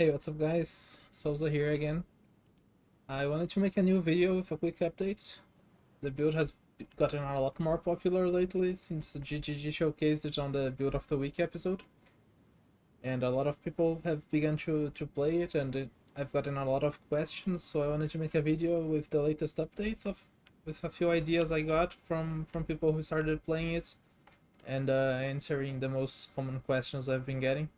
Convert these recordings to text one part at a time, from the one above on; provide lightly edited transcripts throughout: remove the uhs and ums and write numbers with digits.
Hey, what's up guys? Souza here again. I wanted to make a new video with a quick update. The build has gotten a lot more popular lately since the GGG showcased it on the Build of the Week episode. And a lot of people have begun to play it, and I've gotten a lot of questions, so I wanted to make a video with the latest updates with a few ideas I got from people who started playing it, and answering the most common questions I've been getting.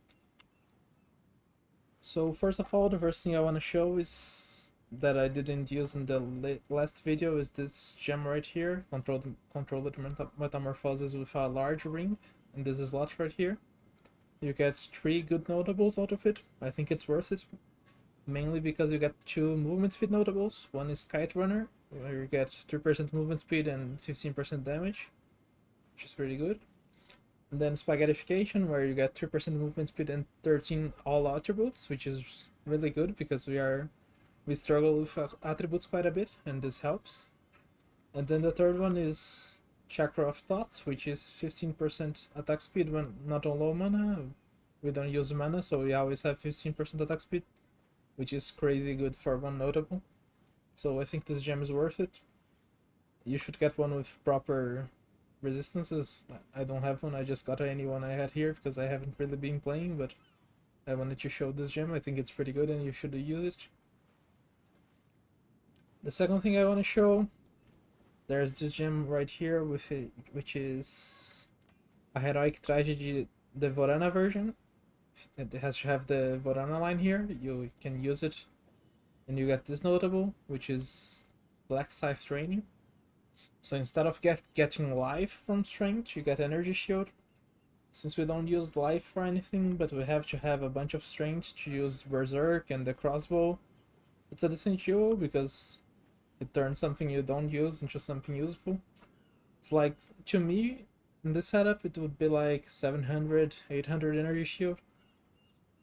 So first of all, the first thing I want to show is that I didn't use in the last video is this gem right here, controlled metamorphosis with a large ring, and this is lot right here. You get 3 good notables out of it. I think it's worth it, mainly because you get 2 movement speed notables. One is Kite Runner, where you get 3% movement speed and 15% damage, which is pretty good. And then Spaghettification, where you get 3% movement speed and 13 all attributes, which is really good because we struggle with attributes quite a bit, and this helps. And then the third one is Chakra of Thought, which is 15% attack speed when not on low mana. We don't use mana, so we always have 15% attack speed, which is crazy good for one notable. So I think this gem is worth it. You should get one with proper resistances. I don't have one, I just got any one I had here because I haven't really been playing, but I wanted to show this gem. I think it's pretty good and you should use it. The second thing I want to show, there's this gem right here with it, which is a Heroic Tragedy, the Vorana version. It has to have the Vorana line here. You can use it, and you get this notable, which is Black Scythe Training. So instead of getting life from strength, you get energy shield. Since we don't use life for anything, but we have to have a bunch of strength to use Berserk and the crossbow, it's a decent duo because it turns something you don't use into something useful. It's like, to me, in this setup, it would be like 700, 800 energy shield.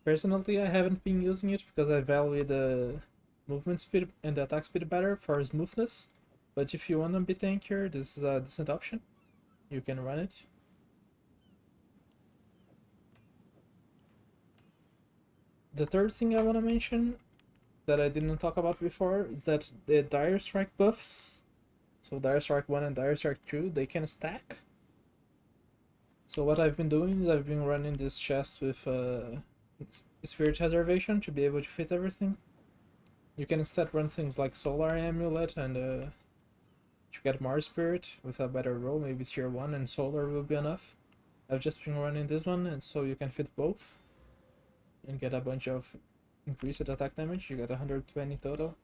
Personally, I haven't been using it because I value the movement speed and the attack speed better for smoothness. But if you want to be tankier, this is a decent option. You can run it. The third thing I want to mention that I didn't talk about before is that the Direstrike buffs, so Direstrike 1 and Direstrike 2, they can stack. So what I've been doing is I've been running this chest with Spirit Reservation to be able to fit everything. You can instead run things like Solar Amulet and to get Mars Spirit with a better roll, maybe tier 1 and Solar will be enough. I've just been running this one, and so you can fit both and get a bunch of increased attack damage. You get 120 total.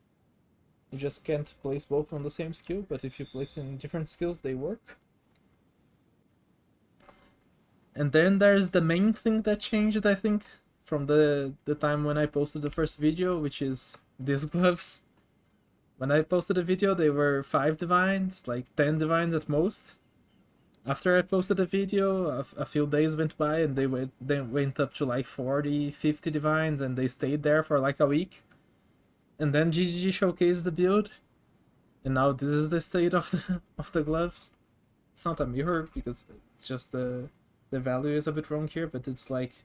You just can't place both on the same skill, but if you place in different skills, they work. And then there's the main thing that changed, I think, from the time when I posted the first video, which is these gloves. When I posted a video, they were 5 divines, like 10 divines at most. After I posted a video, a few days went by and they went up to like 40, 50 divines, and they stayed there for like a week. And then GGG showcased the build, and now this is the state of the gloves. It's not a mirror because it's just the value is a bit wrong here, but it's like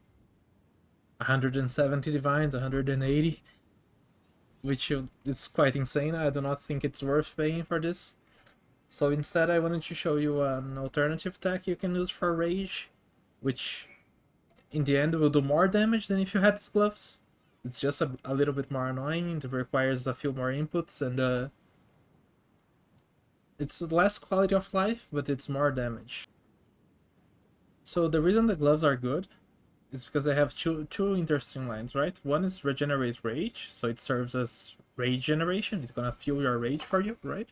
170 divines, 180. Which is quite insane. I do not think it's worth paying for this. So instead I wanted to show you an alternative tech you can use for rage, which in the end will do more damage than if you had these gloves. It's just a little bit more annoying, it requires a few more inputs, and it's less quality of life, but it's more damage. So the reason the gloves are good is because they have two interesting lines, right? One is regenerate rage, so it serves as rage generation. It's gonna fuel your rage for you, right?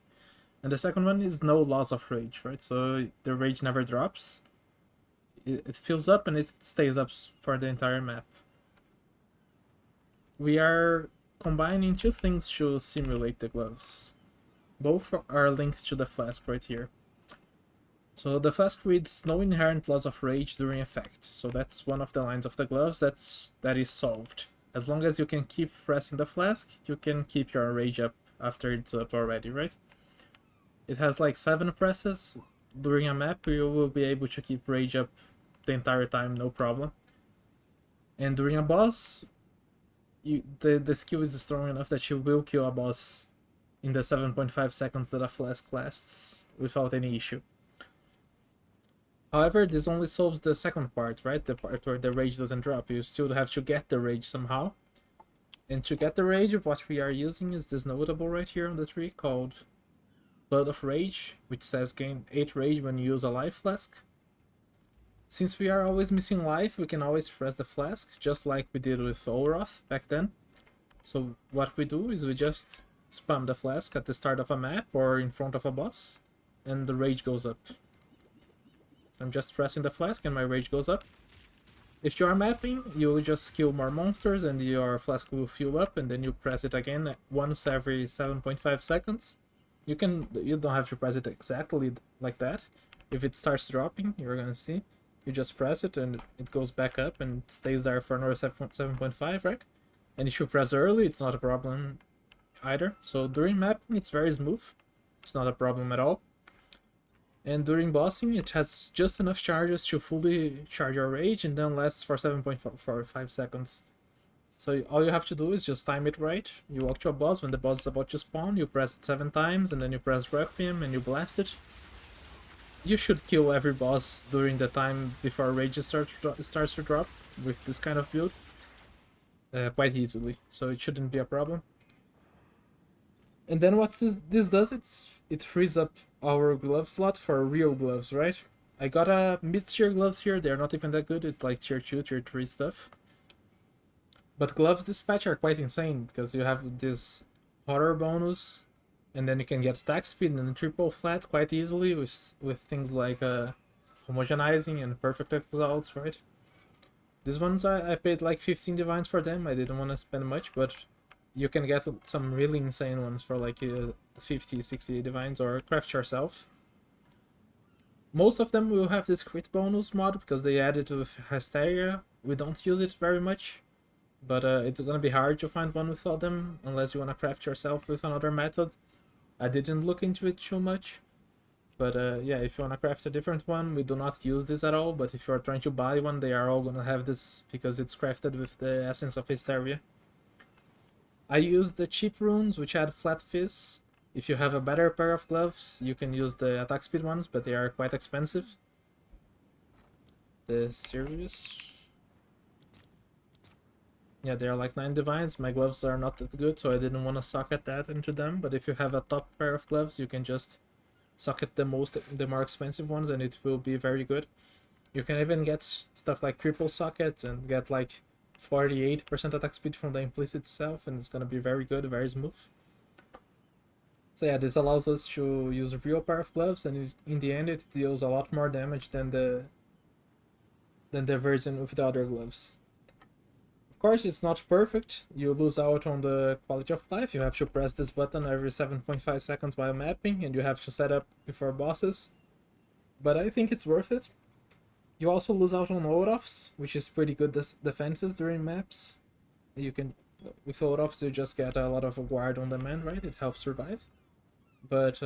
And the second one is no loss of rage, right? So the rage never drops. It fills up and it stays up for the entire map. We are combining 2 things to simulate the gloves. Both are linked to the flask right here. So the flask reads no inherent loss of rage during effect. So that's one of the lines of the gloves that is solved. As long as you can keep pressing the flask, you can keep your rage up after it's up already, right? It has like 7 presses. During a map, you will be able to keep rage up the entire time, no problem. And during a boss, the skill is strong enough that you will kill a boss in the 7.5 seconds that a flask lasts without any issue. However, this only solves the second part, right? The part where the rage doesn't drop. You still have to get the rage somehow. And to get the rage, what we are using is this notable right here on the tree called Blood of Rage, which says gain 8 rage when you use a life flask. Since we are always missing life, we can always press the flask, just like we did with Olroth back then. So what we do is we just spam the flask at the start of a map or in front of a boss, and the rage goes up. So I'm just pressing the flask and my rage goes up. If you are mapping, you will just kill more monsters and your flask will fill up, and then you press it again once every 7.5 seconds. You don't have to press it exactly like that. If it starts dropping, you're gonna see. You just press it and it goes back up and stays there for another 7.5, right? And if you press early, it's not a problem either. So during mapping, it's very smooth. It's not a problem at all. And during bossing, it has just enough charges to fully charge your rage and then lasts for 7.45 seconds. So all you have to do is just time it right. You walk to a boss, when the boss is about to spawn, you press it 7 times and then you press Requiem and you blast it. You should kill every boss during the time before rage starts to drop with this kind of build quite easily, so it shouldn't be a problem. And then what this does, it frees up our glove slot for real gloves, right? I got a mid-tier gloves here, they're not even that good, it's like tier 2, tier 3 stuff. But gloves dispatch are quite insane, because you have this horror bonus, and then you can get attack speed and triple flat quite easily with things like homogenizing and perfect exalts, right? These ones I paid like 15 divines for them, I didn't want to spend much, but you can get some really insane ones for like 50, 60 divines or craft yourself. Most of them will have this crit bonus mod because they added it with Hysteria. We don't use it very much, but it's gonna be hard to find one without them unless you wanna craft yourself with another method. I didn't look into it too much, but yeah, if you wanna craft a different one, we do not use this at all, but if you are trying to buy one, they are all gonna have this because it's crafted with the essence of Hysteria. I use the cheap runes, which add flat fizz. If you have a better pair of gloves, you can use the attack speed ones, but they are quite expensive. The serious... yeah, they are like 9 divines. My gloves are not that good, so I didn't want to socket that into them. But if you have a top pair of gloves, you can just socket the more expensive ones, and it will be very good. You can even get stuff like triple socket and get like 48% attack speed from the implicit itself, and it's gonna be very good, very smooth. So yeah, this allows us to use a real pair of gloves, and in the end it deals a lot more damage than the version with the other gloves. Of course, it's not perfect. You lose out on the quality of life. You have to press this button every 7.5 seconds while mapping, and you have to set up before bosses. But I think it's worth it. You also lose out on Olafs, which is pretty good defenses during maps. You can, with Olafs, you just get a lot of guard on demand, right? It helps survive. But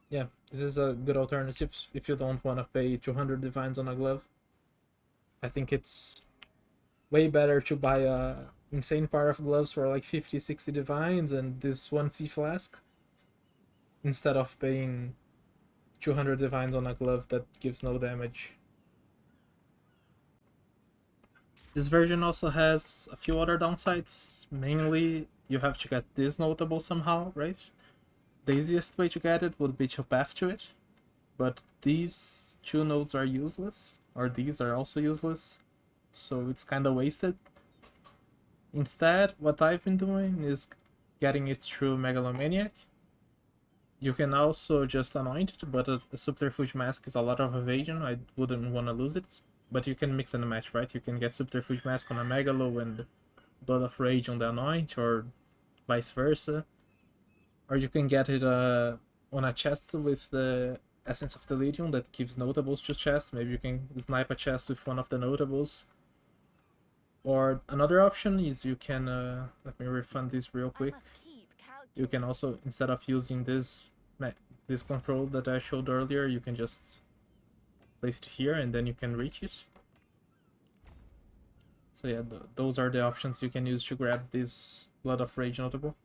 yeah, this is a good alternative if you don't want to pay 200 divines on a glove. I think it's way better to buy a insane pair of gloves for like 50, 60 divines and this 1C flask instead of paying 200 divines on a glove that gives no damage. This version also has a few other downsides. Mainly, you have to get this notable somehow, right? The easiest way to get it would be to path to it, but these 2 nodes are useless, or these are also useless, so it's kinda wasted. Instead, what I've been doing is getting it through Megalomaniac. You can also just anoint it, but a Subterfuge Mask is a lot of evasion, I wouldn't want to lose it. But you can mix and match, right? You can get Subterfuge Mask on a Megalo and Blood of Rage on the Anoint, or vice versa. Or you can get it on a chest with the Essence of the Legion that gives notables to chest. Maybe you can snipe a chest with one of the notables. Or another option is you can, let me refund this real quick. You can also, instead of using this control that I showed earlier, you can just place it here and then you can reach it. So yeah, those are the options you can use to grab this Blood of Rage notable,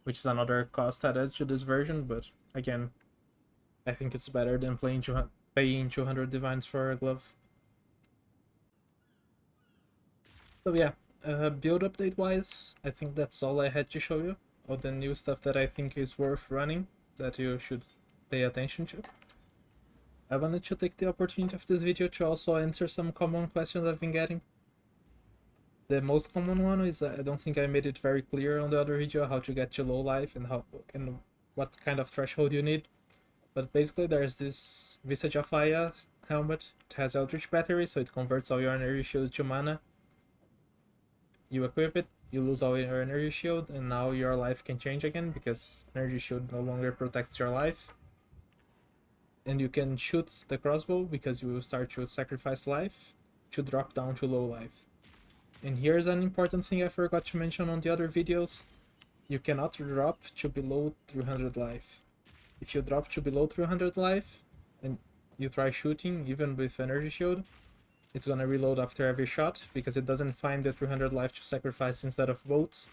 which is another cost added to this version, but again, I think it's better than paying 200 divines for a glove. So yeah, build update wise, I think that's all I had to show you. All the new stuff that I think is worth running, that you should pay attention to. I wanted to take the opportunity of this video to also answer some common questions I've been getting. The most common one is I don't think I made it very clear on the other video how to get to low life and what kind of threshold you need. But basically there's this Visage of Aya helmet. It has Eldritch Battery, so it converts all your energy shield to mana. You equip it, you lose all your energy shield, and now your life can change again because energy shield no longer protects your life. And you can shoot the crossbow because you will start to sacrifice life to drop down to low life. And here's an important thing I forgot to mention on the other videos. You cannot drop to below 300 life. If you drop to below 300 life and you try shooting even with energy shield, it's gonna reload after every shot because it doesn't find the 300 life to sacrifice instead of bolts,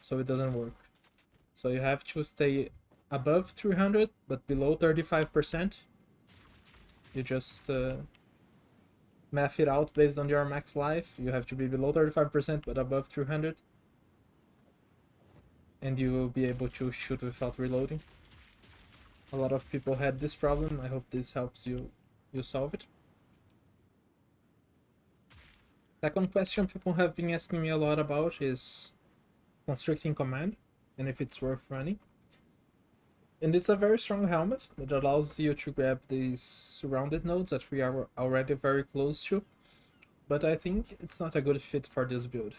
so it doesn't work. So you have to stay above 300 but below 35%. You just math it out based on your max life. You have to be below 35% but above 300, and you will be able to shoot without reloading. A lot of people had this problem. I hope this helps you solve it. Second question people have been asking me a lot about is Constricting command and if it's worth running. And it's a very strong helmet. It allows you to grab these surrounded nodes that we are already very close to, but I think it's not a good fit for this build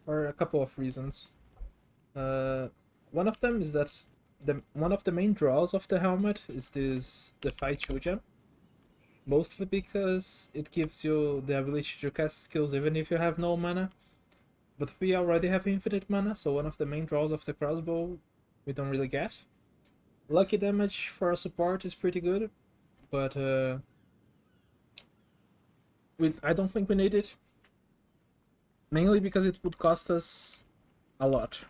for a couple of reasons. One of them is that one of the main draws of the helmet is this Defy 2 gem, mostly because it gives you the ability to cast skills even if you have no mana, but we already have infinite mana, so one of the main draws of the crossbow we don't really get. Lucky damage for a support is pretty good, but I don't think we need it, mainly because it would cost us a lot.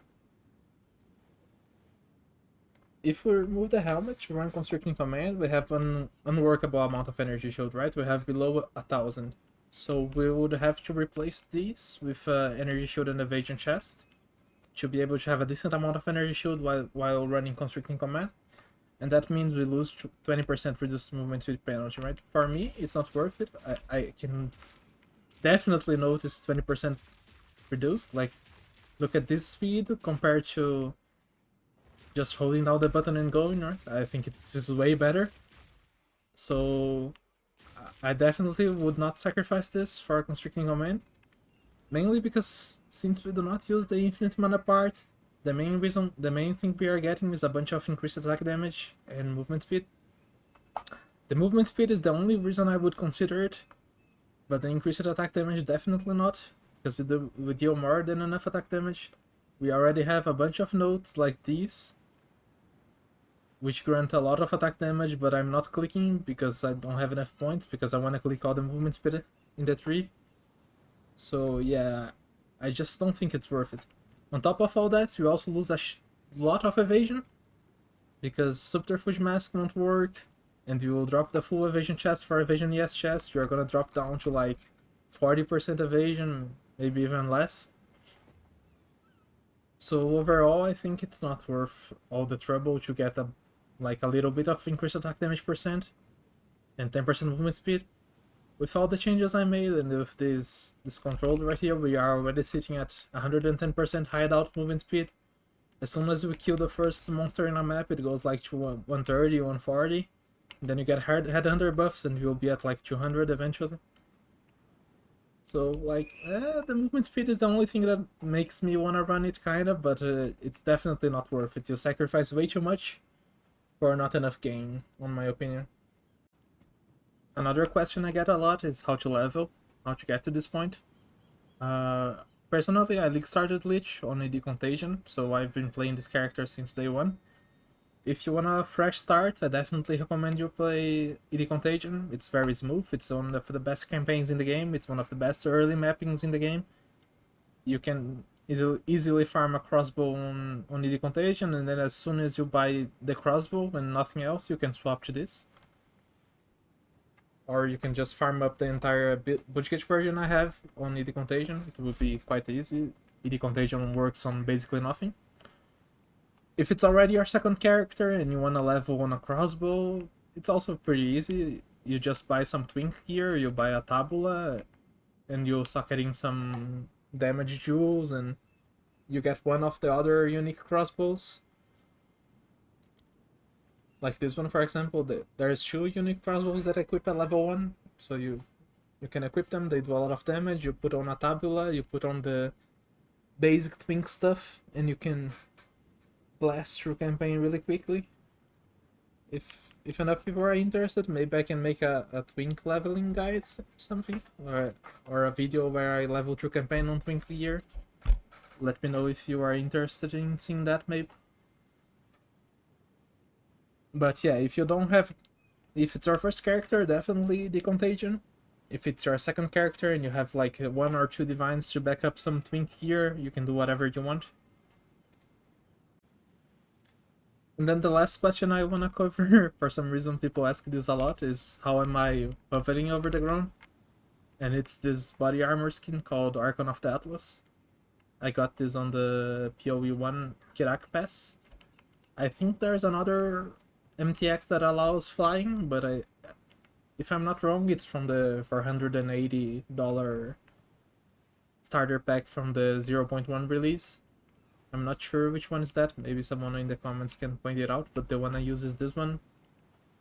If we remove the helmet to run Constricting command, we have an unworkable amount of energy shield, right? We have below 1000. So we would have to replace these with energy shield and evasion chest to be able to have a decent amount of energy shield while running Constricting command. And that means we lose 20% reduced movement speed penalty, right? For me, it's not worth it. I can definitely notice 20% reduced. Like, look at this speed compared to just holding down the button and going, right? I think this is way better. So I definitely would not sacrifice this for Constricting command. Mainly because since we do not use the infinite mana part, the main thing we are getting is a bunch of increased attack damage and movement speed. The movement speed is the only reason I would consider it, but the increased attack damage definitely not, because we deal more than enough attack damage. We already have a bunch of nodes like these, which grant a lot of attack damage, but I'm not clicking because I don't have enough points, because I want to click all the movement speed in the tree. So yeah, I just don't think it's worth it. On top of all that, you also lose a lot of evasion, because Subterfuge Mask won't work, and you will drop the full evasion chest for evasion yes chest. You're gonna drop down to like 40% evasion, maybe even less. So overall, I think it's not worth all the trouble to get a little bit of increased attack damage percent and 10% movement speed. With all the changes I made and with this control right here, we are already sitting at 110% hideout movement speed. As soon as we kill the first monster in a map, it goes like to 130, 140. Then you get headhunter buffs and you'll be at like 200 eventually. So like, the movement speed is the only thing that makes me want to run it, kind of, but it's definitely not worth it. You sacrifice way too much for not enough gain, in my opinion. Another question I get a lot is how to level, how to get to this point. Personally, I started Lich on AD Contagion, so I've been playing this character since day one. if you want a fresh start, I definitely recommend you play ED Contagion. It's very smooth. It's one of the best campaigns in the game. It's one of the best early mappings in the game. You can easily farm a crossbow on ED Contagion, and then as soon as you buy the crossbow and nothing else, you can swap to this. Or you can just farm up the entire budget version I have on ED Contagion. It would be quite easy. ED Contagion works on basically nothing. If it's already your second character and you want to level on a crossbow, it's also pretty easy. You just buy some twink gear, you buy a tabula, and you start getting some damage jewels, and you get one of the other unique crossbows. Like this one, for example, there's 2 unique crossbows that equip at level 1, so you can equip them, they do a lot of damage, you put on a tabula, you put on the basic twink stuff, and you can blast through campaign really quickly. If enough people are interested, maybe I can make a twink leveling guide or something, or a video where I level through campaign on twink gear. Let me know if you are interested in seeing that, maybe. But yeah, if it's your first character, definitely the Contagion. If it's your second character and you have like 1 or 2 divines to back up some twink gear, you can do whatever you want. And then the last question I want to cover, for some reason people ask this a lot, is how am I buffeting over the ground? And it's this body armor skin called Archon of the Atlas. I got this on the PoE1 Kirak Pass. I think there's another MTX that allows flying, but if I'm not wrong, it's from the $480 starter pack from the 0.1 release. I'm not sure which one is that. Maybe someone in the comments can point it out, but the one I use is this one.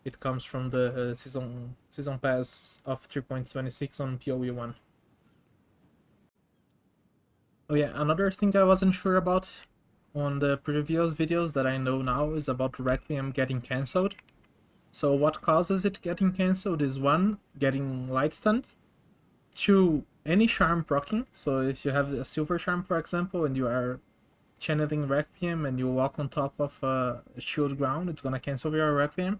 It comes from the season pass of 3.26 on PoE1. Oh yeah, another thing I wasn't sure about on the previous videos that I know now is about Requiem getting cancelled. So what causes it getting cancelled is 1, getting light stun, 2, any charm proccing. So if you have a silver charm, for example, and you are channeling Requiem and you walk on top of a shield ground, it's gonna cancel your Requiem.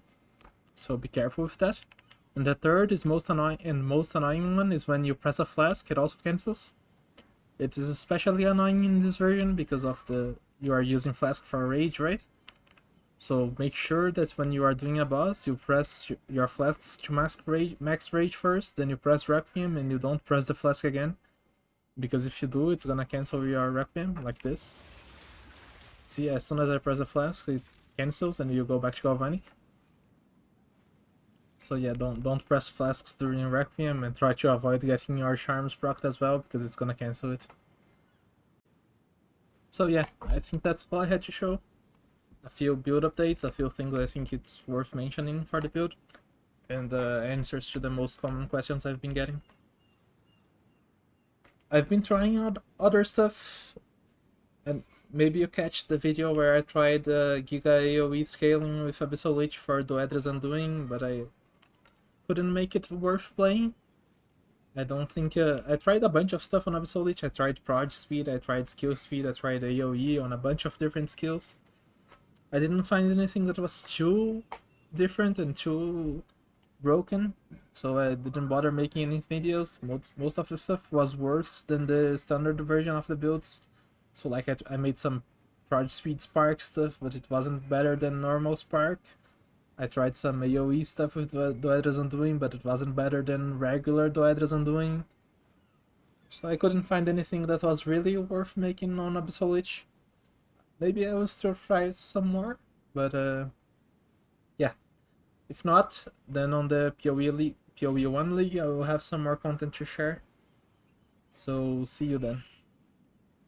So be careful with that. And the third is most annoying one is when you press a flask, it also cancels. It is especially annoying in this version because of you are using flask for rage, right? So make sure that when you are doing a boss, you press your flasks to max rage first, then you press Requiem and you don't press the flask again. Because if you do, it's gonna cancel your Requiem, like this. See, as soon as I press the flask, it cancels and you go back to Galvanic. So yeah, don't press flasks during Requiem, and try to avoid getting your charms procced as well, because it's gonna cancel it. So yeah, I think that's all I had to show. A few build updates, a few things I think it's worth mentioning for the build, and answers to the most common questions I've been getting. I've been trying out other stuff, and maybe you catch the video where I tried Giga AoE scaling with Abyssal Lich for Doedra's Undoing, but I couldn't make it worth playing. I don't think... I tried a bunch of stuff on Abyssal Lich. I tried proj speed, I tried skill speed, I tried AoE on a bunch of different skills. I didn't find anything that was too different and too broken, so I didn't bother making any videos. Most of the stuff was worse than the standard version of the builds. So like I made some proj speed spark stuff, but it wasn't better than normal spark. I tried some AoE stuff with Doedra's Undoing, but it wasn't better than regular Doedra's Undoing. So I couldn't find anything that was really worth making on Abyssal Lich. Maybe I will still try some more, but yeah. If not, then on the PoE1 League I will have some more content to share. So see you then.